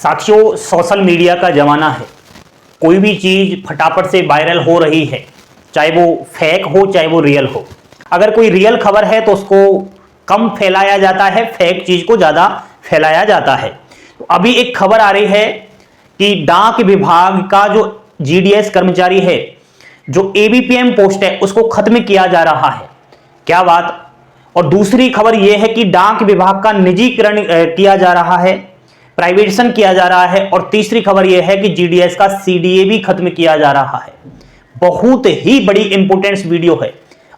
साथियों, social media का जमाना है। कोई भी चीज फटाफट से वायरल हो रही है, चाहे वो फेक हो चाहे वो रियल हो। अगर कोई रियल खबर है तो उसको कम फैलाया जाता है, फेक चीज को ज्यादा फैलाया जाता है। तो अभी एक खबर आ रही है कि डाक विभाग का जो जीडीएस कर्मचारी है, जो एबीपीएम पोस्ट है, उसको खत्म किया जा रहा है। क्या बात। और दूसरी खबर यह है कि डाक विभाग का निजीकरण किया जा रहा है, प्राइवेटाइजेशन किया जा रहा है। और तीसरी खबर यह है कि जीडीएस का सीडीए भी खत्म किया जा रहा है। बहुत ही बड़ी इंपोर्टेंस वीडियो है।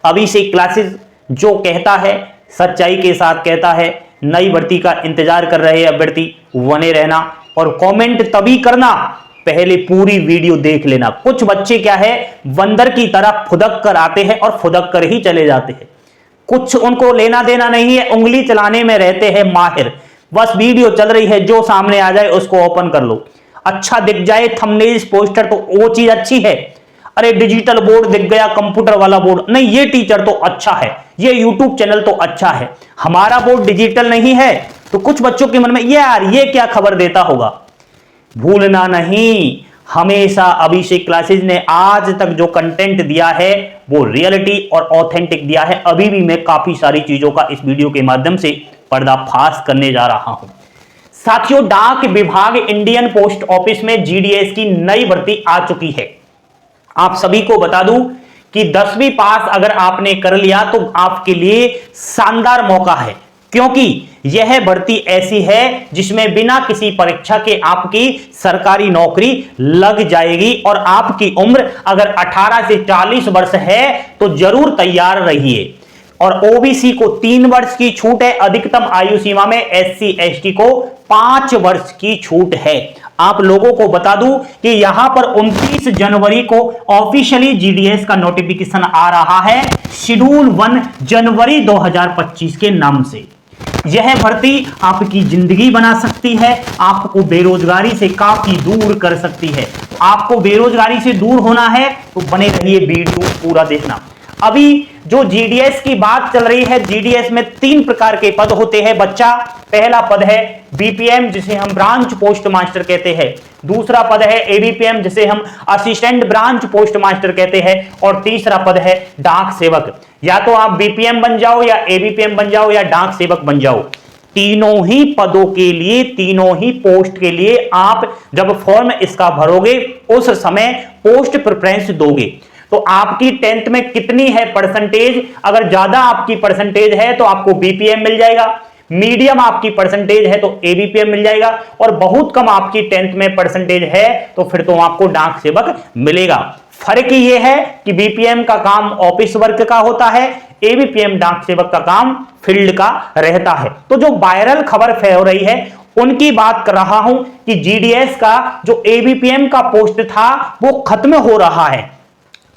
अभी से क्लासेस जो कहता है सच्चाई के साथ कहता है। नई भर्ती का इंतजार कर रहे अभ्यर्थी बने रहना और कमेंट तभी करना, पहले पूरी वीडियो देख लेना। कुछ बच्चे क्या है, बंदर की तरह फुदक कर आते हैं और फुदक कर ही चले जाते हैं। कुछ उनको लेना देना नहीं है, उंगली चलाने में रहते हैं माहिर। बस वीडियो चल रही है, जो सामने आ जाए उसको ओपन कर लो। अच्छा दिख जाए थंबनेल पोस्टर तो वो चीज अच्छी है। अरे डिजिटल बोर्ड दिख गया, कंप्यूटर वाला बोर्ड नहीं, ये टीचर तो अच्छा है, ये यूट्यूब चैनल तो अच्छा है। हमारा बोर्ड डिजिटल नहीं है तो कुछ बच्चों के मन में यार ये क्या खबर देता होगा। भूलना नहीं, हमेशा अभिषेक क्लासेस ने आज तक जो कंटेंट दिया है वो रियलिटी और ऑथेंटिक दिया है। अभी भी मैं काफी सारी चीजों का इस वीडियो के माध्यम से पर्दाफाश करने जा रहा हूं। साथियों, डाक विभाग इंडियन पोस्ट ऑफिस में जीडीएस की नई भर्ती आ चुकी है। आप सभी को बता दूं कि 10वीं पास अगर आपने कर लिया तो आपके लिए शानदार मौका है, क्योंकि यह भर्ती ऐसी है जिसमें बिना किसी परीक्षा के आपकी सरकारी नौकरी लग जाएगी। और आपकी उम्र अगर 18 से 40 वर्ष है तो जरूर तैयार रहिए। और ओबीसी को 3 वर्ष की छूट है, अधिकतम आयु सीमा में एससी एसटी को 5 वर्ष की छूट है। आप लोगों को बता दूं कि यहां पर 29 जनवरी को ऑफिशियली जीडीएस का नोटिफिकेशन आ रहा है, शेड्यूल 1 जनवरी 2025 के नाम से। यह भर्ती आपकी जिंदगी बना सकती है, आपको बेरोजगारी से काफी दूर कर सकती है। आपको बेरोजगारी से दूर होना है तो बने रहिए, वीडियो पूरा देखना। अभी जो जीडीएस की बात चल रही है, जीडीएस में 3 प्रकार के पद होते हैं बच्चा। पहला पद है बीपीएम, जिसे हम ब्रांच पोस्ट मास्टर कहते हैं। दूसरा पद है एबीपीएम, जिसे हम असिस्टेंट ब्रांच पोस्ट मास्टर कहते हैं। और तीसरा पद है डाक सेवक। या तो आप बीपीएम बन जाओ या एबीपीएम बन जाओ या डाक सेवक बन जाओ। तीनों ही पदों के लिए, तीनों ही पोस्ट के लिए आप जब फॉर्म इसका भरोगे उस समय पोस्ट प्रेफरेंस दोगे। तो आपकी 10th में कितनी है परसेंटेज, अगर ज्यादा आपकी परसेंटेज है तो आपको बीपीएम मिल जाएगा, मीडियम आपकी परसेंटेज है तो एबीपीएम मिल जाएगा, और बहुत कम आपकी 10th में परसेंटेज है तो फिर तो आपको डाक सेवक मिलेगा। फर्क ये है कि बीपीएम का काम ऑफिस वर्क का होता है, एबीपीएम डाक सेवक का काम फील्ड का रहता है। तो जो वायरल खबर फैल रही है उनकी बात कर रहा हूं कि जीडीएस का जो एबीपीएम का पोस्ट था वो खत्म हो रहा है।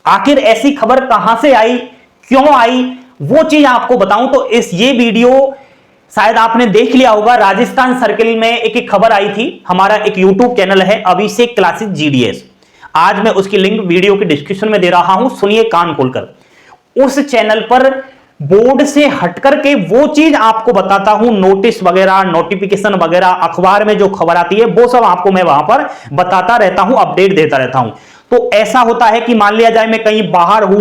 आखिर ऐसी खबर कहां से आई, क्यों आई, वो चीज आपको बताऊं तो ये वीडियो शायद आपने देख लिया होगा। राजस्थान सर्किल में एक खबर आई थी। हमारा एक यूट्यूब चैनल है अभिषेक क्लासेस जीडीएस, आज मैं उसकी लिंक वीडियो के डिस्क्रिप्शन में दे रहा हूं, सुनिए कान खोलकर। उस चैनल पर बोर्ड से हटकर के वो चीज आपको बताता हूं, नोटिस वगैरह, नोटिफिकेशन वगैरह, अखबार में जो खबर आती है वो सब आपको मैं वहां पर बताता रहता हूं, अपडेट देता रहता हूं। तो ऐसा होता है कि मान लिया जाए मैं कहीं बाहर हूं,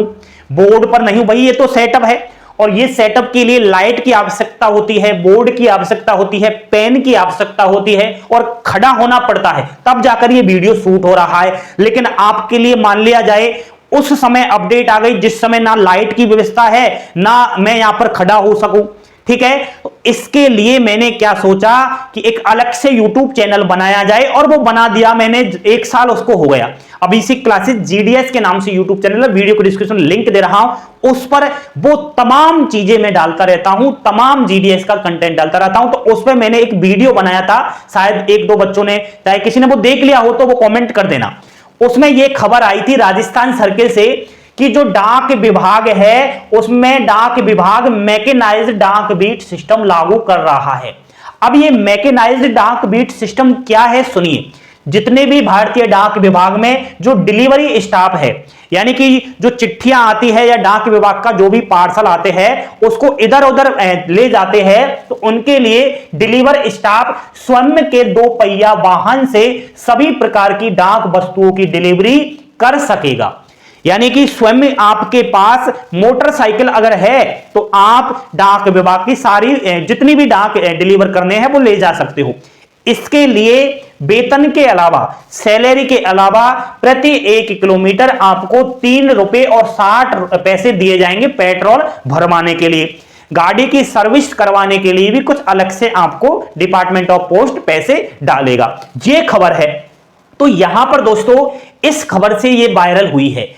बोर्ड पर नहीं हूं, भाई ये तो सेटअप है और ये सेटअप के लिए लाइट की आवश्यकता होती है, बोर्ड की आवश्यकता होती है, पेन की आवश्यकता होती है और खड़ा होना पड़ता है, तब जाकर ये वीडियो शूट हो रहा है। लेकिन आपके लिए मान लिया जाए उस समय अपडेट आ गई जिस समय ना लाइट की व्यवस्था है ना मैं यहां पर खड़ा हो सकूं, ठीक है। तो इसके लिए मैंने क्या सोचा कि एक अलग से YouTube चैनल बनाया जाए, और वो बना दिया मैंने, 1 साल उसको हो गया। अभिषेक क्लासेस जीडीएस के नाम से YouTube चैनल है, वीडियो को डिस्क्रिप्शन लिंक दे रहा हूं, उस पर वो तमाम चीजें मैं डालता रहता हूं, तमाम जीडीएस का कंटेंट डालता रहता हूं। तो उस पर मैंने एक वीडियो बनाया था, शायद 1-2 बच्चों ने, चाहे किसी ने वो देख लिया हो तो वो कॉमेंट कर देना। उसमें ये खबर आई थी राजस्थान सर्किल से कि जो डाक विभाग है उसमें डाक विभाग मैकेनाइज्ड डाक बीट सिस्टम लागू कर रहा है। अब ये मैकेनाइज्ड डाक बीट सिस्टम क्या है सुनिए। जितने भी भारतीय डाक विभाग में जो डिलीवरी स्टाफ है, यानी कि जो चिट्ठियां आती है या डाक विभाग का जो भी पार्सल आते हैं उसको इधर उधर ले जाते हैं, तो उनके लिए डिलीवर स्टाफ स्वयं के 2 पहिया वाहन से सभी प्रकार की डाक वस्तुओं की डिलीवरी कर सकेगा। यानी कि स्वयं आपके पास मोटरसाइकिल अगर है तो आप डाक विभाग की सारी जितनी भी डाक डिलीवर करने हैं वो ले जा सकते हो। इसके लिए वेतन के अलावा, सैलरी के अलावा प्रति 1 किलोमीटर आपको 3 रुपए और 60 पैसे दिए जाएंगे पेट्रोल भरवाने के लिए। गाड़ी की सर्विस करवाने के लिए भी कुछ अलग से आपको डिपार्टमेंट ऑफ पोस्ट पैसे डालेगा। ये खबर है। तो यहां पर दोस्तों इस खबर से ये वायरल हुई है।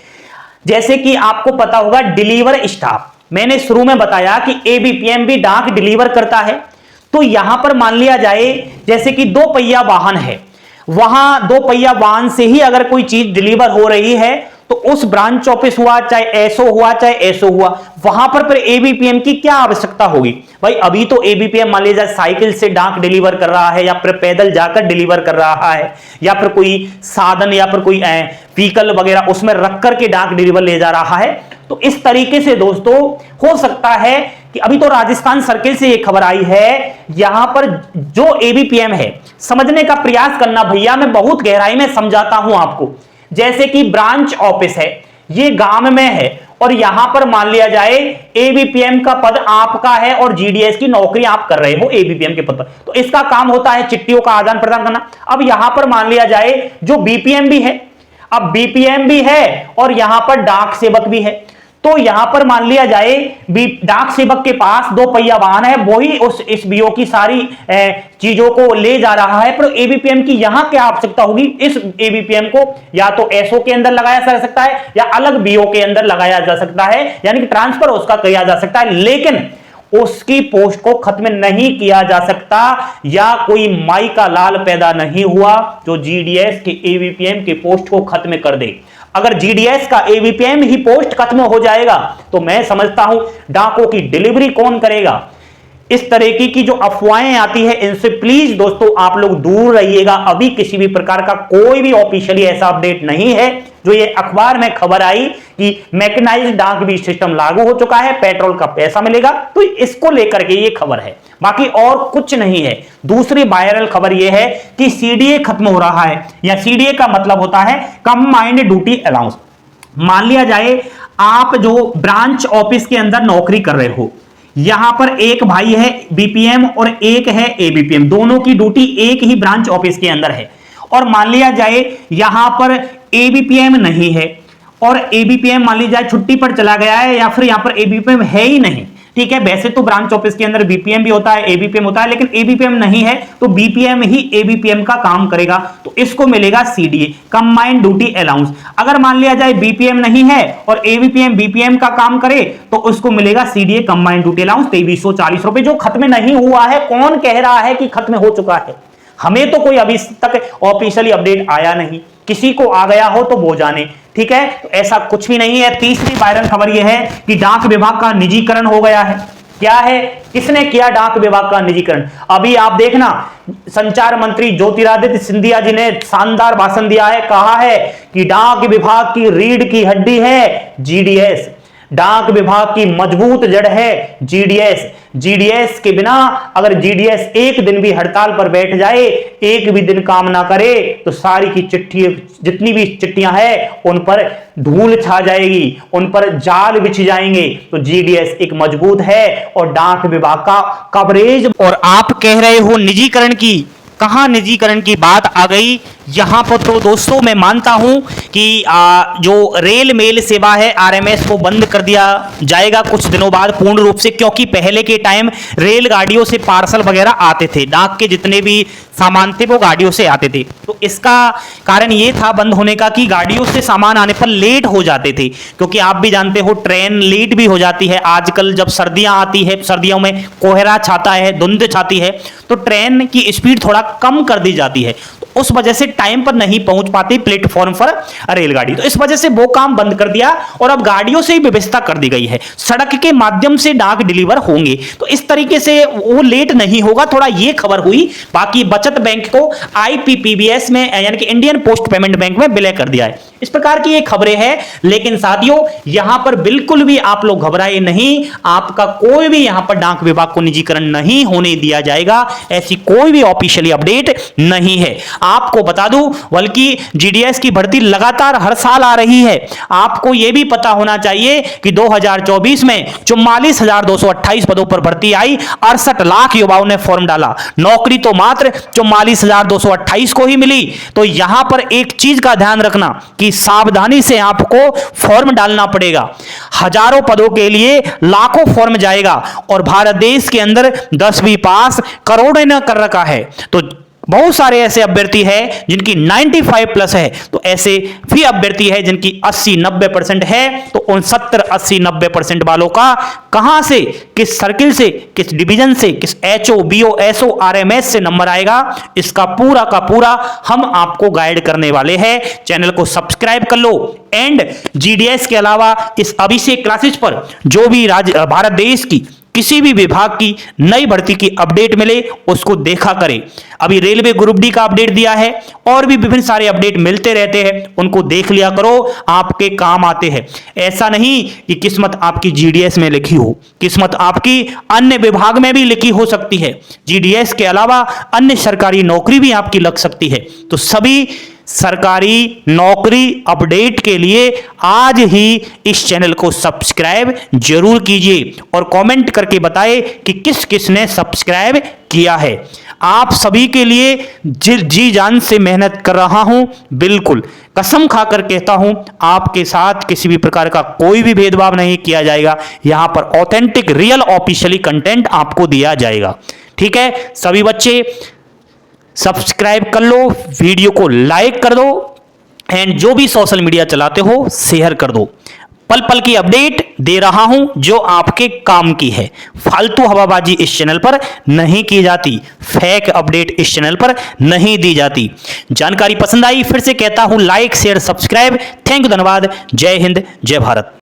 जैसे कि आपको पता होगा डिलीवर स्टाफ, मैंने शुरू में बताया कि एबीपीएम भी डाक डिलीवर करता है। तो यहां पर मान लिया जाए जैसे कि 2 पहिया वाहन है, वहां 2 पहिया वाहन से ही अगर कोई चीज डिलीवर हो रही है तो उस ब्रांच ऑफिस हुआ, चाहे एसओ हुआ, चाहे एसओ हुआ, वहां पर एबीपीएम की क्या आवश्यकता होगी भाई। अभी तो एबीपीएम मान लीजिए साइकिल से डाक डिलीवर कर रहा है, या फिर पैदल जाकर डिलीवर कर रहा है, या फिर कोई साधन या फिर कोई व्हीकल वगैरह उसमें रख करके डाक डिलीवर ले जा रहा है। तो इस तरीके से दोस्तों हो सकता है कि अभी तो राजस्थान सर्किल से यह खबर आई है, यहां पर जो एबीपीएम है, समझने का प्रयास करना भैया, मैं बहुत गहराई में समझाता हूं आपको। जैसे कि ब्रांच ऑफिस है, ये गांव में है, और यहां पर मान लिया जाए एबीपीएम का पद आपका है और जीडीएस की नौकरी आप कर रहे हो एबीपीएम के पद पर, तो इसका काम होता है चिट्ठियों का आदान प्रदान करना। अब यहां पर मान लिया जाए जो बीपीएम भी है, अब बीपीएम भी है और यहां पर डाक सेवक भी है, तो यहां पर मान लिया जाए डाक सेवक के पास 2 पहिया वाहन है, वही उस इस बीओ की सारी चीजों को ले जा रहा है। पर एबीपीएम की यहां क्या आवश्यकता होगी, इस एबीपीएम को या तो एसओ के अंदर लगाया जा सकता है या अलग बीओ के अंदर लगाया जा सकता है, यानी कि ट्रांसफर उसका किया जा सकता है, लेकिन उसकी पोस्ट को खत्म नहीं किया जा सकता, या कोई माई का लाल पैदा नहीं हुआ जो जीडीएस के एबीपीएम के पोस्ट को खत्म कर दे। अगर जीडीएस का एबीपीएम ही पोस्ट खत्म हो जाएगा तो मैं समझता हूं डाकों की डिलीवरी कौन करेगा। इस तरीके की जो अफवाहें आती है इनसे प्लीज दोस्तों आप लोग दूर रहिएगा। अभी किसी भी प्रकार का कोई भी ऑफिशियली ऐसा अपडेट नहीं है। जो ये अखबार में खबर आई कि मैकेनाइज्ड डाक भी सिस्टम लागू हो चुका है, पेट्रोल का पैसा मिलेगा, तो इसको लेकर के ये खबर है, बाकी और कुछ नहीं है। दूसरी वायरल खबर ये है कि सीडीए खत्म हो रहा है, या सीडीए का मतलब होता है कंबाइंड ड्यूटी अलाउंस। मान लिया जाए आप जो ब्रांच ऑफिस के अंदर नौकरी कर रहे हो, यहां पर एक भाई है बीपीएम और एक है एबीपीएम, दोनों की ड्यूटी एक ही ब्रांच ऑफिस के अंदर है, और मान लिया जाए यहां पर एबीपीएम नहीं है और एबीपीएम मान लीजिए छुट्टी पर चला गया है, या फिर यहां पर एबीपीएम है ही नहीं, ठीक है। वैसे तो ब्रांच ऑफिस के अंदर बीपीएम भी होता है, एबीपीएम होता है, लेकिन एबीपीएम नहीं है तो बीपीएम ही एबीपीएम का काम करेगा, तो इसको मिलेगा सीडीए कंबाइंड ड्यूटी अलाउंस। अगर मान लिया जाए बीपीएम नहीं है और एबीपीएम बीपीएम का काम करे तो उसको मिलेगा सीडीए कंबाइंड ड्यूटी अलाउंस 2340 रुपए, जो खत्म नहीं हुआ है। कौन कह रहा है कि खत्म हो चुका है, हमें तो कोई अभी तक ऑफिशियली अपडेट आया नहीं, किसी को आ गया हो तो वो जाने, ठीक है। तो ऐसा कुछ भी नहीं है। तीसरी वायरल खबर यह है कि डाक विभाग का निजीकरण हो गया है। क्या है, किसने किया डाक विभाग का निजीकरण? अभी आप देखना, संचार मंत्री ज्योतिरादित्य सिंधिया जी ने शानदार भाषण दिया है, कहा है कि डाक विभाग की रीढ़ की हड्डी है जीडीएस, डाक विभाग की मजबूत जड़ है जीडीएस। जीडीएस के बिना अगर जीडीएस एक दिन भी हड़ताल पर बैठ जाए, एक भी दिन काम ना करे, तो सारी की चिट्ठी जितनी भी चिट्ठियां हैं उन पर धूल छा जाएगी, उन पर जाल बिछ जाएंगे। तो जीडीएस एक मजबूत है और डाक विभाग का कवरेज। और आप कह रहे हो निजीकरण की, कहां निजीकरण की बात आ गई यहां पर? तो दोस्तों मैं मानता हूं कि जो रेल मेल सेवा है आरएमएस को बंद कर दिया जाएगा कुछ दिनों बाद पूर्ण रूप से, क्योंकि पहले के टाइम रेलगाड़ियों से पार्सल वगैरह आते थे, डाक के जितने भी सामान थे वो गाड़ियों से आते थे। तो इसका कारण ये था बंद होने का कि गाड़ियों से सामान आने पर लेट हो जाते थे, क्योंकि आप भी जानते हो ट्रेन लेट भी हो जाती है। आजकल जब सर्दियां आती है, सर्दियों में कोहरा छाता है, धुंध छाती है, तो ट्रेन की स्पीड थोड़ा कम कर दी जाती है। तो उस वजह से टाइम पर नहीं पहुंच पाती प्लेटफॉर्म पर रेलगाड़ी। तो इस वजह से वो काम बंद कर दिया और अब गाड़ियों से ही व्यवस्था कर दी गई है, सड़क के माध्यम से डाक डिलीवर होंगे। तो इस तरीके से वो लेट नहीं होगा, थोड़ा ये खबर हुई। बाकी बचत बैंक को आईपीपीबीएस में यानी कि इंडियन पोस्ट पेमेंट बैंक में विलय कर दिया है। इस प्रकार की ये खबरें हैं। लेकिन साथियों यहां पर बिल्कुल भी आप लोग घबराए नहीं, आपका कोई भी यहां पर डाक विभाग को निजीकरण नहीं होने दिया जाएगा, ऐसी कोई भी ऑफिशियली अपडेट नहीं है। आपको बता दूं, बल्कि जीडीएस की भर्ती लगातार हर साल आ रही है। आपको यह भी पता होना चाहिए कि 2024 में 44,228 पदों पर भर्ती आई, 68 लाख युवाओं ने फॉर्म डाला, नौकरी तो मात्र 44,228 को ही मिली। तो यहां पर एक चीज का ध्यान रखना कि सावधानी से आपको फॉर्म डालना पड़ेगा। हजारों पदों के लिए लाखों फॉर्म जाएगा और भारत देश के अंदर 10वीं पास करोड़ों ने कर रखा है। तो बहुत सारे ऐसे अभ्यर्थी हैं जिनकी 95 प्लस है, तो ऐसे भी अभ्यर्थी है जिनकी 80-90% है। तो उन 70-80-90% वालों का कहां से, किस सर्किल से, किस डिवीजन से, किस एचओ, बीओ, एसओ, आरएमएस से नंबर आएगा, इसका पूरा का पूरा हम आपको गाइड करने वाले हैं। चैनल को सब्सक्राइब कर लो एंड जीडीएस के अलावा इस अभिषेक क्लासेस पर जो भी भारत देश की किसी भी विभाग की नई भर्ती की अपडेट मिले उसको देखा करें। अभी रेलवे ग्रुप डी का अपडेट दिया है और भी विभिन्न सारे अपडेट मिलते रहते हैं, उनको देख लिया करो, आपके काम आते हैं। ऐसा नहीं कि किस्मत आपकी जीडीएस में लिखी हो, किस्मत आपकी अन्य विभाग में भी लिखी हो सकती है। जीडीएस के अलावा अन्य सरकारी नौकरी भी आपकी लग सकती है। तो सभी सरकारी नौकरी अपडेट के लिए आज ही इस चैनल को सब्सक्राइब जरूर कीजिए और कमेंट करके बताएं कि किस किस ने सब्सक्राइब किया है। आप सभी के लिए जी जान से मेहनत कर रहा हूं, बिल्कुल कसम खाकर कहता हूं, आपके साथ किसी भी प्रकार का कोई भी भेदभाव नहीं किया जाएगा। यहां पर ऑथेंटिक रियल ऑफिशियली कंटेंट आपको दिया जाएगा। ठीक है, सभी बच्चे सब्सक्राइब कर लो, वीडियो को लाइक कर दो एंड जो भी सोशल मीडिया चलाते हो शेयर कर दो। पल पल की अपडेट दे रहा हूं जो आपके काम की है। फालतू हवाबाजी इस चैनल पर नहीं की जाती, फेक अपडेट इस चैनल पर नहीं दी जाती। जानकारी पसंद आई, फिर से कहता हूं like share subscribe. Thank you, धन्यवाद। जय हिंद, जय भारत।